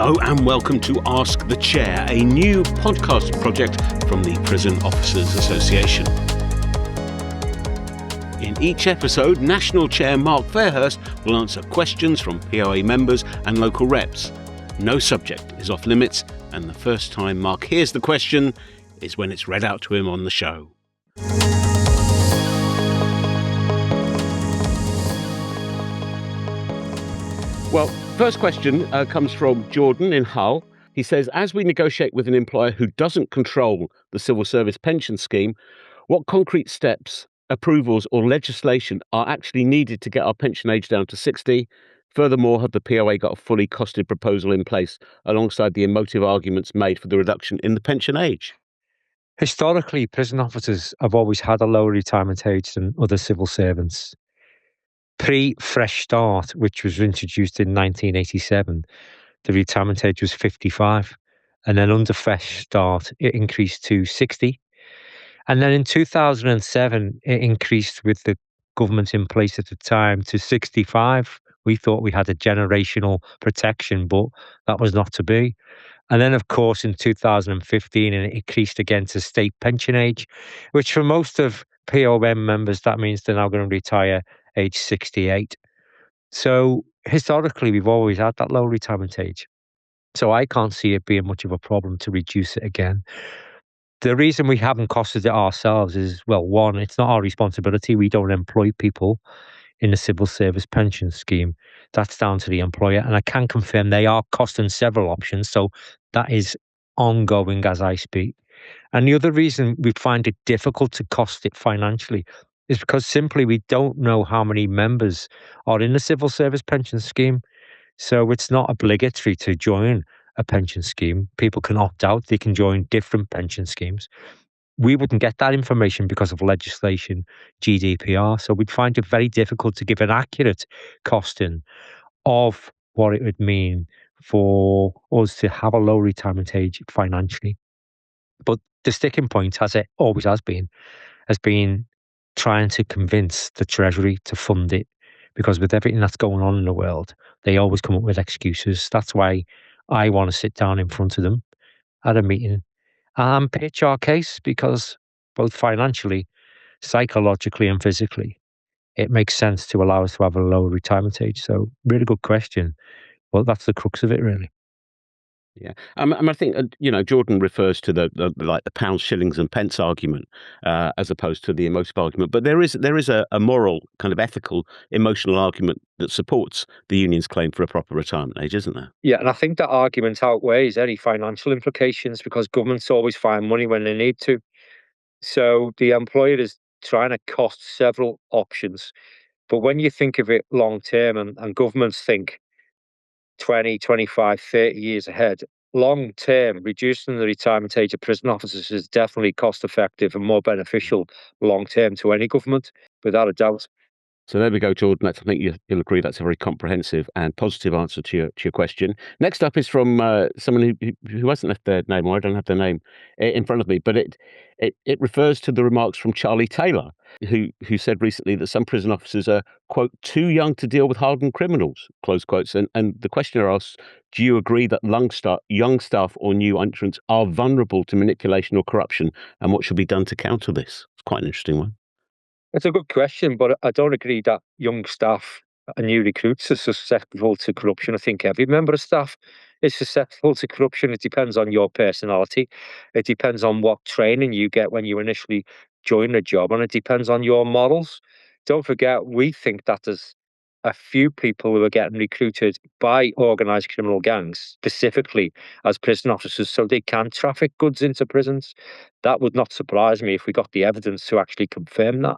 Hello and welcome to Ask the Chair, a new podcast project from the Prison Officers Association. In each episode, National Chair Mark Fairhurst will answer questions from POA members and local reps. No subject is off limits, and the first time Mark hears the question is when it's read out to him on the show. Well, first question comes from Jordan in Hull. He says, as we negotiate with an employer who doesn't control the civil service pension scheme, what concrete steps, approvals or legislation are actually needed to get our pension age down to 60? Furthermore, have the POA got a fully costed proposal in place alongside the emotive arguments made for the reduction in the pension age? Historically, prison officers have always had a lower retirement age than other civil servants. Pre-Fresh Start, which was introduced in 1987, the retirement age was 55. And then under Fresh Start, it increased to 60. And then in 2007, it increased with the government in place at the time to 65. We thought we had a generational protection, but that was not to be. And then, of course, in 2015, it increased again to state pension age, which for most of POM members, that means they're now going to retire age 68. So historically, we've always had that low retirement age. So I can't see it being much of a problem to reduce it again. The reason we haven't costed it ourselves is, well, one, it's not our responsibility. We don't employ people in the civil service pension scheme. That's down to the employer. And I can confirm they are costing several options. So that is ongoing as I speak. And the other reason we find it difficult to cost it financially is because simply we don't know how many members are in the civil service pension scheme. So it's not obligatory to join a pension scheme. People can opt out. They can join different pension schemes. We wouldn't get that information because of legislation, GDPR. So we'd find it very difficult to give an accurate costing of what it would mean for us to have a low retirement age financially. But the sticking point, as it always has been trying to convince the Treasury to fund it. Because with everything that's going on in the world, they always come up with excuses. That's why I want to sit down in front of them at a meeting and pitch our case, because both financially, psychologically and physically, it makes sense to allow us to have a lower retirement age. So really good question. Well, that's the crux of it, really. Yeah, I think Jordan refers to the pounds, shillings, and pence argument as opposed to the emotive argument. But there is a moral, kind of ethical, emotional argument that supports the union's claim for a proper retirement age, isn't there? Yeah, and I think that argument outweighs any financial implications because governments always find money when they need to. So the employer is trying to cost several options. But when you think of it long term, and governments think 20, 25, 30 years ahead, long term, reducing the retirement age of prison officers is definitely cost effective and more beneficial long term to any government, without a doubt. So there we go, Jordan. I think you'll agree that's a very comprehensive and positive answer to your question. Next up is from someone who hasn't left their name, or I don't have their name in front of me, but it refers to the remarks from Charlie Taylor, who said recently that some prison officers are, quote, too young to deal with hardened criminals, close quotes. And the questioner asks, do you agree that young staff or new entrants are vulnerable to manipulation or corruption, and what should be done to counter this? It's quite an interesting one. It's a good question, but I don't agree that young staff and new recruits are susceptible to corruption. I think every member of staff is susceptible to corruption. It depends on your personality. It depends on what training you get when you initially join a job, and it depends on your models. Don't forget, we think that there's a few people who are getting recruited by organised criminal gangs, specifically as prison officers, so they can traffic goods into prisons. That would not surprise me if we got the evidence to actually confirm that.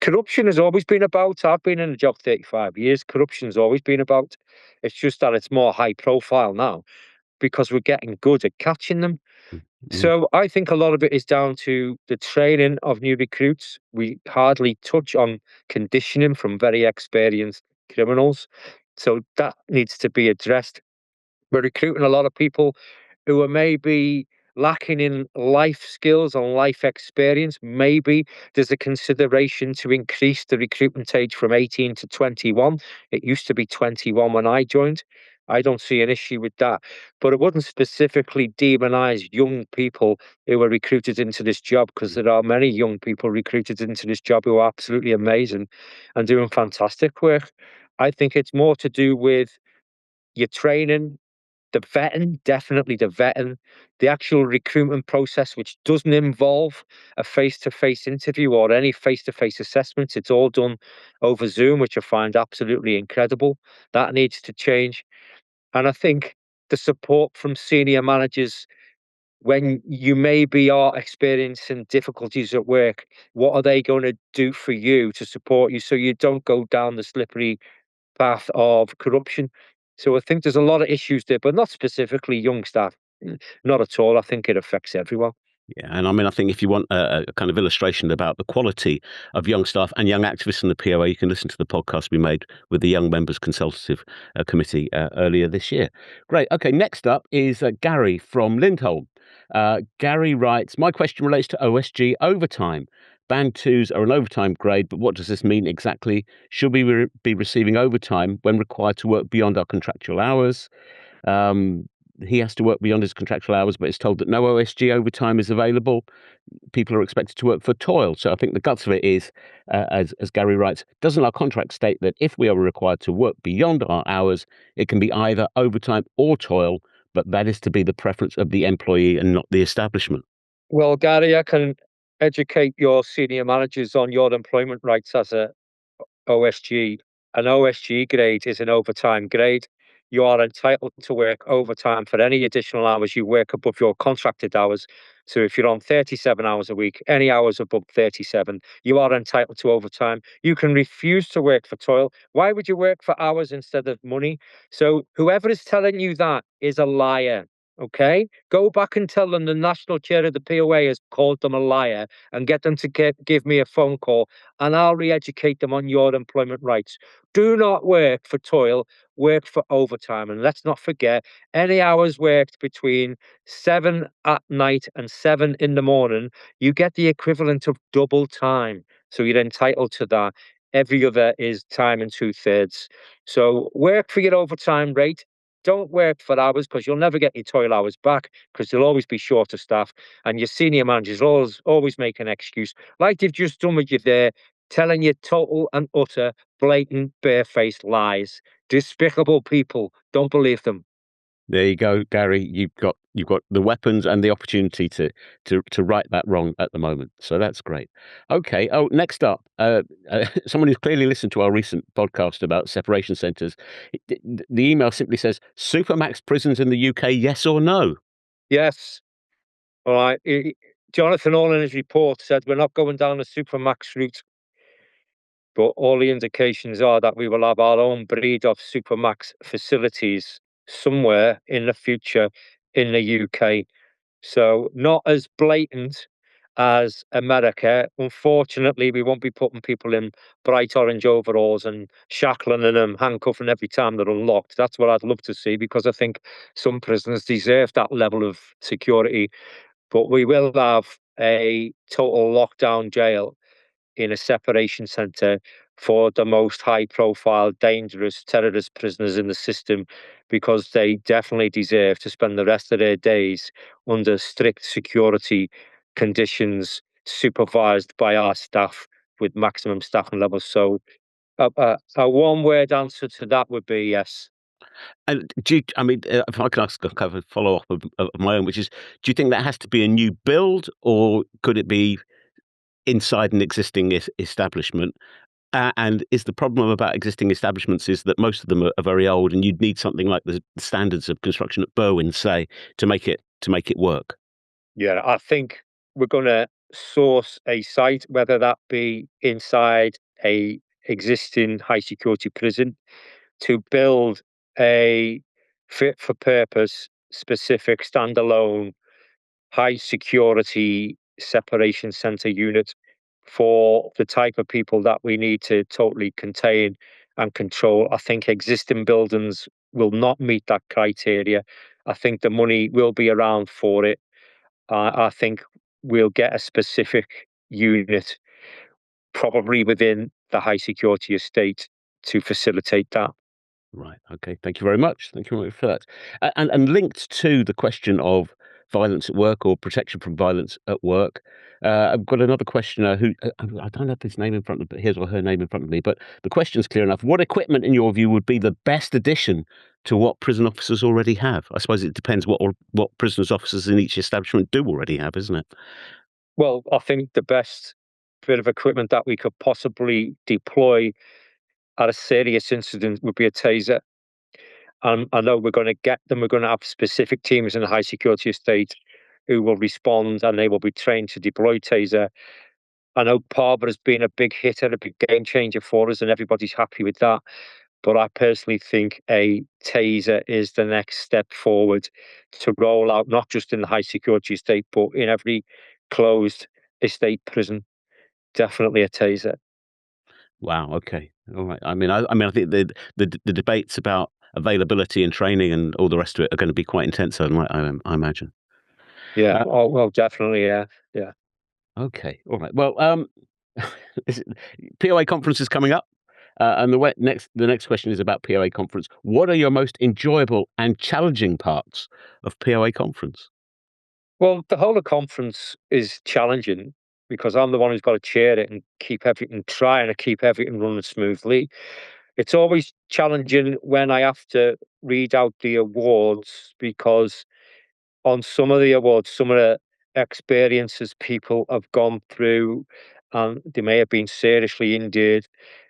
Corruption has always been about. I've been in the job 35 years. Corruption has always been about. It's just that it's more high profile now because we're getting good at catching them. Mm-hmm. So I think a lot of it is down to the training of new recruits. We hardly touch on conditioning from very experienced criminals. So that needs to be addressed. We're recruiting a lot of people who are maybe lacking in life skills and life experience. Maybe there's a consideration to increase the recruitment age from 18 to 21. It used to be 21 when I joined. I don't see an issue with that. But it wouldn't specifically demonize young people who are recruited into this job, because there are many young people recruited into this job who are absolutely amazing and doing fantastic work. I think it's more to do with your training, the vetting, definitely the vetting, the actual recruitment process, which doesn't involve a face-to-face interview or any face-to-face assessments. It's all done over Zoom, which I find absolutely incredible. That needs to change. And I think the support from senior managers when you maybe are experiencing difficulties at work, what are they going to do for you to support you so you don't go down the slippery path of corruption? So I think there's a lot of issues there, but not specifically young staff. Not at all. I think it affects everyone. Yeah, and I mean, I think if you want a kind of illustration about the quality of young staff and young activists in the POA, you can listen to the podcast we made with the Young Members Consultative Committee earlier this year. Great. Okay, next up is Gary from Lindholm. Gary writes, my question relates to OSG overtime. Band 2s are an overtime grade, but what does this mean exactly? Should we be receiving overtime when required to work beyond our contractual hours? He has to work beyond his contractual hours, but is told that no OSG overtime is available. People are expected to work for toil. So I think the guts of it is, as Gary writes, doesn't our contract state that if we are required to work beyond our hours, it can be either overtime or toil, but that is to be the preference of the employee and not the establishment? Well, Gary, I can educate your senior managers on your employment rights as a OSG. An OSG grade is an overtime grade. You are entitled to work overtime for any additional hours you work above your contracted hours. So if you're on 37 hours a week, any hours above 37, you are entitled to overtime. You can refuse to work for toil. Why would you work for hours instead of money? So whoever is telling you that is a liar. Okay, go back and tell them the national chair of the POA has called them a liar, and get them to give me a phone call, and I'll re-educate them on your employment rights. Do not work for toil, work for overtime. And let's not forget, any hours worked between 7 at night and 7 in the morning, you get the equivalent of double time. So you're entitled to that. Every other is time and 2/3. So work for your overtime rate. Don't work for hours, because you'll never get your toil hours back, because you'll always be short of staff, and your senior managers always make an excuse, like they've just done with you there, telling you total and utter, blatant, barefaced lies. Despicable people. Don't believe them. There you go, Gary. You've got the weapons and the opportunity to right that wrong at the moment. So that's great. Okay. Oh, next up, someone who's clearly listened to our recent podcast about separation centres. The email simply says, "Supermax prisons in the UK, yes or no?" Yes. All right. Jonathan All in his report said we're not going down the Supermax route, but all the indications are that we will have our own breed of Supermax facilities somewhere in the future in the UK. So not as blatant as America. Unfortunately, we won't be putting people in bright orange overalls and shackling them, handcuffing every time they're unlocked. That's what I'd love to see, because I think some prisoners deserve that level of security. But we will have a total lockdown jail in a separation centre for the most high profile, dangerous terrorist prisoners in the system, because they definitely deserve to spend the rest of their days under strict security conditions, supervised by our staff with maximum staffing levels. So, a one word answer to that would be yes. And I mean, if I can ask a kind of follow up of my own, which is, do you think that has to be a new build, or could it be inside an existing establishment? And is the problem about existing establishments is that most of them are very old, and you'd need something like the standards of construction at Berwyn, say, to make it work? Yeah, I think we're gonna source a site, whether that be inside a existing high security prison, to build a fit for purpose, specific, standalone, high security separation center unit for the type of people that we need to totally contain and control. I think existing buildings will not meet that criteria. I think the money will be around for it. I think we'll get a specific unit, probably within the high security estate, to facilitate that. Right. Okay. Thank you very much. Thank you very much for that. And linked to the question of violence at work or protection from violence at work, I've got another questioner who I don't have his name in front of his or her name in front of me, but the question's clear enough. What equipment, in your view, would be the best addition to what prison officers already have? I suppose it depends what prisoners officers in each establishment do already have, isn't it? Well, I think the best bit of equipment that we could possibly deploy at a serious incident would be a taser. I know we're going to get them. We're going to have specific teams in a high security estate who will respond, and they will be trained to deploy taser. I know Parva has been a big hitter, a big game changer for us, and everybody's happy with that. But I personally think a taser is the next step forward to roll out, not just in the high security estate, but in every closed estate prison. Definitely a taser. Wow. Okay. All right. I think the debates about availability and training and all the rest of it are going to be quite intense. I imagine. Yeah. Uh, Oh, well, definitely. Yeah. Yeah. okay. All right. Well, POA conference is coming up, and the next question is about POA conference. What are your most enjoyable and challenging parts of POA conference? Well, the whole of conference is challenging because I'm the one who's got to chair it and keep everything, trying to keep everything running smoothly. It's always challenging when I have to read out the awards because on some of the awards, some of the experiences people have gone through and they may have been seriously injured.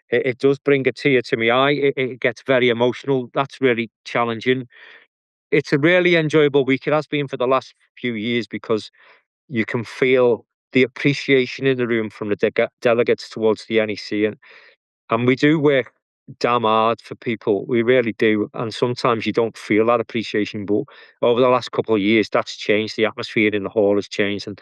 It does bring a tear to my eye. It gets very emotional. That's really challenging. It's a really enjoyable week. It has been for the last few years because you can feel the appreciation in the room from the delegates towards the NEC, and we do work damn hard for people. We really do. And sometimes you don't feel that appreciation. But over the last couple of years, that's changed. The atmosphere in the hall has changed. And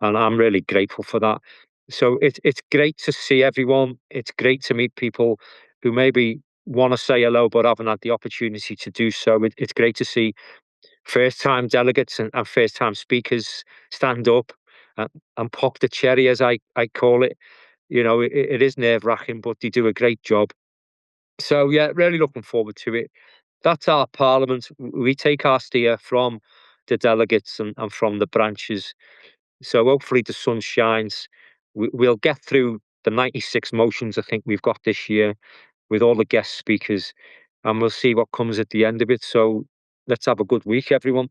I'm really grateful for that. So it's great to see everyone. It's great to meet people who maybe want to say hello but haven't had the opportunity to do so. It's great to see first time delegates and first time speakers stand up and pop the cherry, as I call it. You know, it is nerve wracking, but they do a great job. So yeah, really looking forward to it. That's our parliament. We take our steer from the delegates and from the branches. So hopefully the sun shines. We'll get through the 96 motions I think we've got this year with all the guest speakers, and we'll see what comes at the end of it. So let's have a good week, everyone.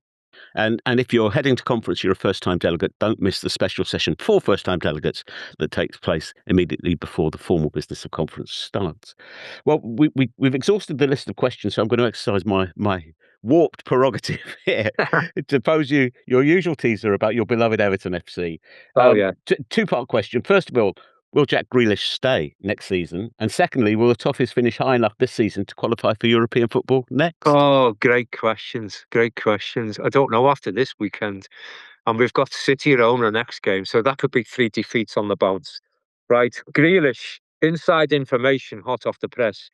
And if you're heading to conference, you're a first-time delegate, don't miss the special session for first-time delegates that takes place immediately before the formal business of conference starts. Well, we've exhausted the list of questions, so I'm going to exercise my warped prerogative here to pose you your usual teaser about your beloved Everton FC. Oh yeah. Two-part question. First of all, will Jack Grealish stay next season? And secondly, will the Toffees finish high enough this season to qualify for European football next? Oh, great questions. Great questions. I don't know after this weekend. And we've got City at home the next game. So that could be 3 defeats on the bounce. Right. Grealish, inside information, hot off the press.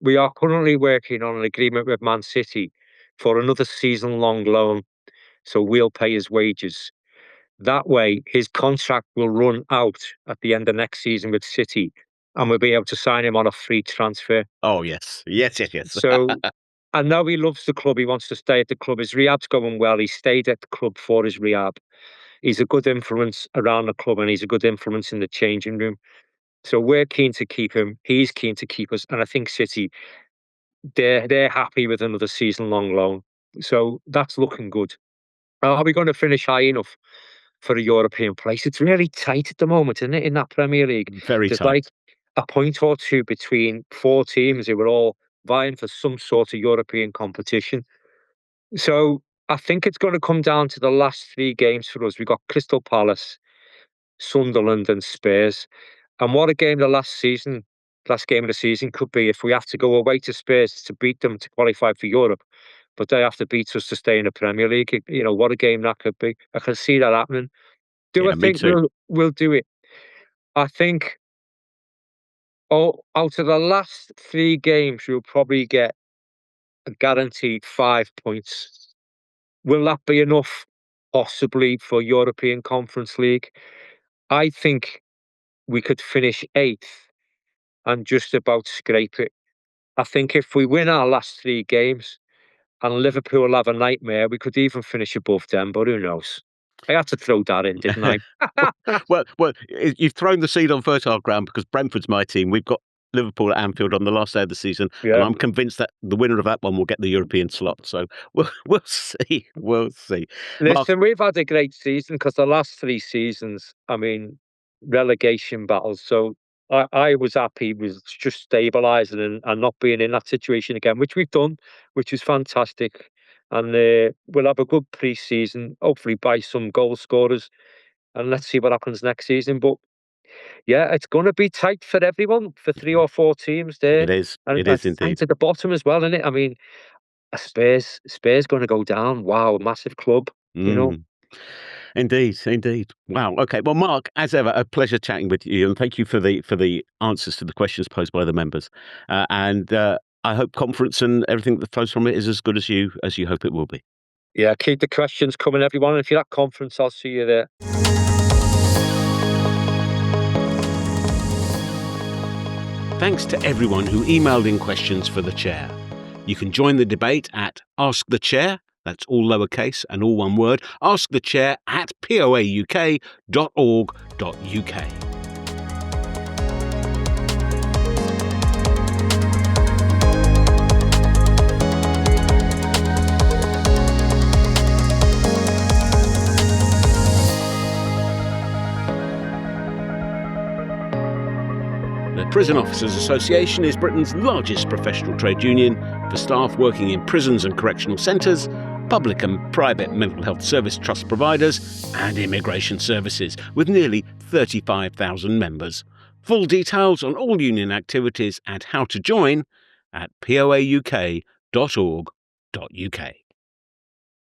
We are currently working on an agreement with Man City for another season long loan. So we'll pay his wages. That way, his contract will run out at the end of next season with City, and we'll be able to sign him on a free transfer. Oh, yes. Yes, yes, yes. So I know he loves the club. He wants to stay at the club. His rehab's going well. He stayed at the club for his rehab. He's a good influence around the club and he's a good influence in the changing room. So we're keen to keep him. He's keen to keep us. And I think City, they're happy with another season long loan. So that's looking good. Are we going to finish high enough for a European place? It's really tight at the moment, isn't it, in that Premier League? Very There's tight. like a point or two between four teams who are all vying for some sort of European competition. So I think it's going to come down to the last three games for us. We've got Crystal Palace, Sunderland, and Spurs. And what a game last game of the season could be if we have to go away to Spurs to beat them to qualify for Europe, but they have to beat us to stay in the Premier League. You know, what a game that could be. I can see that happening. Do I Yeah, me think too. we'll do it? I think out of the last three games, you'll probably get a guaranteed 5 points. Will that be enough? Possibly for European Conference League. I think we could finish eighth and just about scrape it. I think if we win our last 3 games and Liverpool have a nightmare, we could even finish above them, but who knows? I had to throw that in, didn't I? You've thrown the seed on fertile ground because Brentford's my team. We've got Liverpool at Anfield on the last day of the season, and Yeah. I'm convinced that the winner of that one will get the European slot. So we'll see. We'll see. Mark, Listen, we've had a great season because the last 3 seasons, I mean, relegation battles. So I was happy with just stabilising and not being in that situation again, which we've done, which is fantastic. And we'll have a good pre-season, hopefully by some goal scorers, and let's see what happens next season. But yeah, it's going to be tight for everyone, for 3 or 4 teams there, it is. and It is tight indeed. at the bottom as well, isn't it? I mean, Spurs going to go down. Wow, massive club, you know. Indeed. Wow. Okay. Well, Mark, as ever, a pleasure chatting with you, and thank you for the answers to the questions posed by the members. And I hope conference and everything that flows from it is as good as you hope it will be. Yeah, keep the questions coming, everyone. If you're at conference, I'll see you there. Thanks to everyone who emailed in questions for the chair. You can join the debate at Ask the Chair. That's all lowercase and all one word. Ask the Chair at poauk.org.uk. The Prison Officers Association is Britain's largest professional trade union for staff working in prisons and correctional centres, public and private mental health service trust providers, and immigration services, with nearly 35,000 members. Full details on all union activities and how to join at poauk.org.uk.